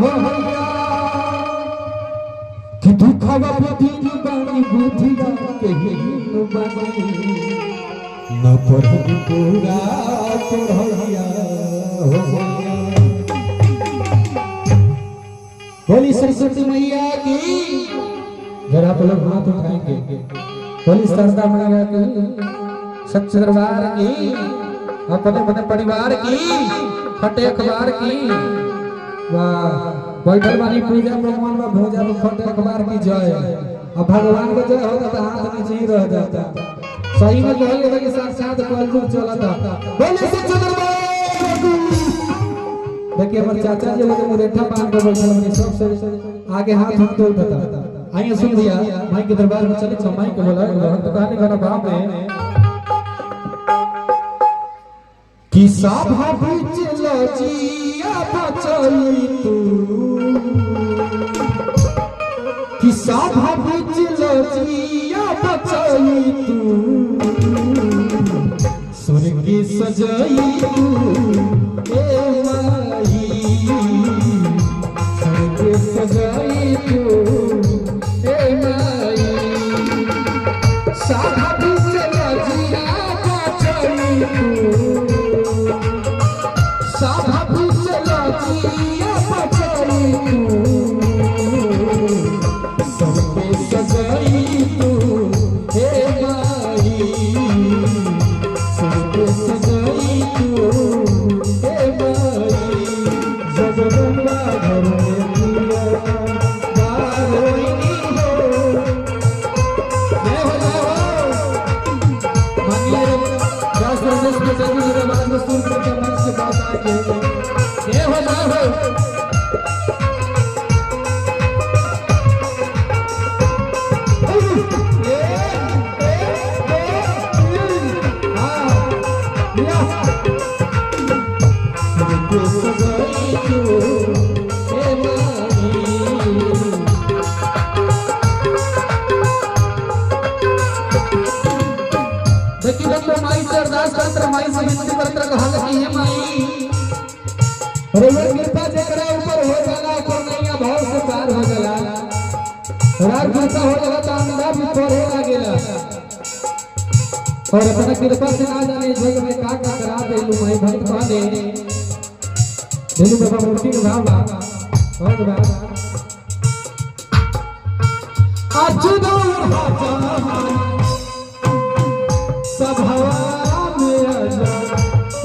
हो भैया कि दुखवा बुद्धि बानी बुद्धिया कहीं न बनी न पढ़ी पूरा पढ़ैया हो भैया। बोली सरस्वती मैया की। जरा आप लोग हाथ उठाएंगे। बोली शारदा मैया की, सच्चे दरबार की, अपने अपने परिवार की, फटे अखबार की। वाह बैठल वाली पूजा भगवान में भोजा में फटे अखबार की जय। अब भगवान का जय होता तो हाथ नीचे ही रह जाता। सही में कहले लगे साथ कलयुग चलता। बोले सच्चे दरबार की। देखिए हमारे चाचा जी लोग मुरेठा बांध के बैठल हैं, सबसे आगे हाथ हम तो उठाता। आइए सुन लिया माई के दरबार में चले माई को बोला तो कहने का भाव है कि सभा बीच लजिया बचली तू, कि सभा बीच लजिया बचली तू, स्वर्ग सजई तू ए माई, स्वर्ग सजई तू ए माई, सभा बीच लजिया बचली तू, सभा बीच लजिया बचली तू, स्वर्ग सजई तू हे माई, स्वर्ग सजई तू हे माई, जगदम्बा घर में दिया बारोइनी हो, जय हो जय हो। मानिए दास प्रदेश के सभी दरबार में सुन के मन से बात आके जय हो जय हो। देखिए बच्चों माई से अरदास करत माई से विनती करत कहल कि हे माई रउआ कृपा जेकरा ऊपर हो जाला कोनैया भाव से पार हो जाला, रात कृपा हो जाला त अंधा भी पढ़े लागेला और अपना कृपा से ना जाने जग में का करा देलू माई भक्त कह दे देलू बाबा मूर्ति के भाव बा बहुत बा अजुदो सभा में आजा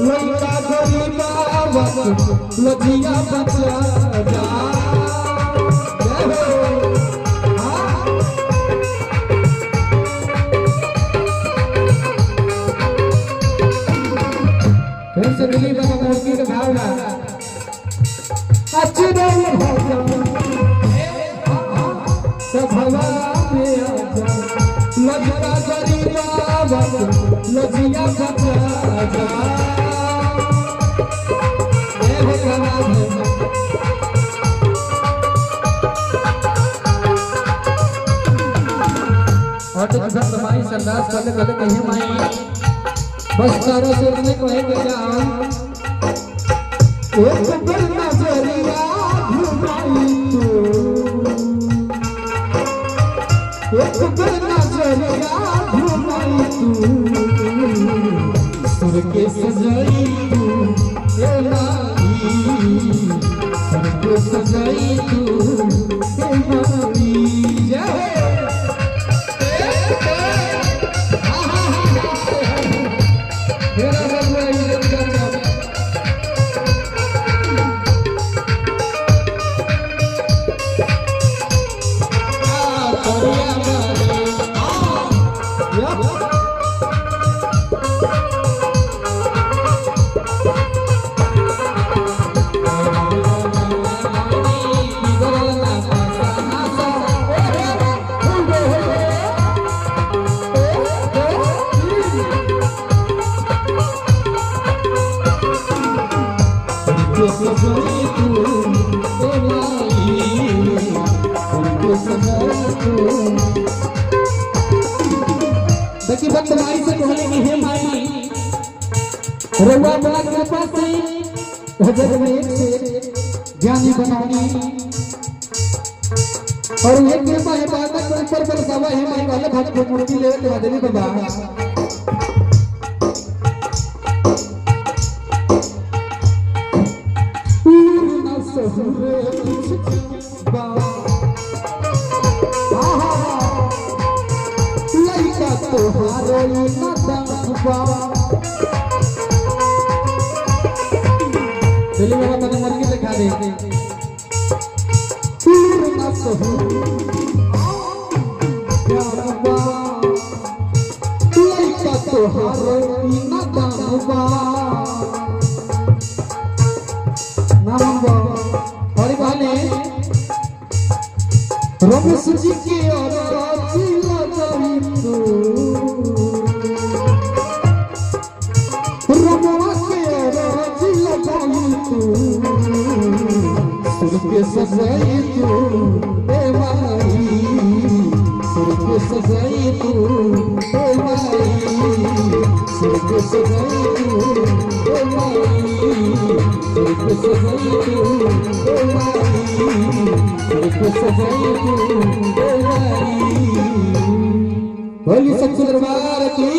लइका गरीबा वक्त लजिया बचा जा जय हो। फिर से मिली बाबा मूर्ति के भाव ना अजुदो सभा में आजा लइका गरीबा लजिया बचा जा जय हो जनाब। और तो भक्त माई संदास करले कहले कहे माई बस तारा से इतने कहे के जाओ एक बार नजरिया घुमाई तू, एक बार नजरिया घुमाई तू, स्वर्ग सजई तू हे माई, स्वर्ग सजई तू हे माई जय देखिए भक्त माई से कहले कि हे माई रउआ बड़ा कृपा से जग में एक से ज्ञानी बनानी और ये कृपा है बात पर पर सवा है माई वाले भक्त को मूर्ति ले के देवी बाबा पूर्ण सहुरे लइका तोहारो नदनबा चलिए बाबा तने मर के दिखा दे पूर्ण सहुरे लइका तोहारो नदनबा नामबा हरि बहने रमेश जी के और जिला जाइतू रमवा के और जिला जाइतू सुर के सजाइतू ए माई सुर के सजाइतू ए माई सुर के सजाइतू ए माई सुर के सजाइतू ए माई बोली सच्चे दरबार की।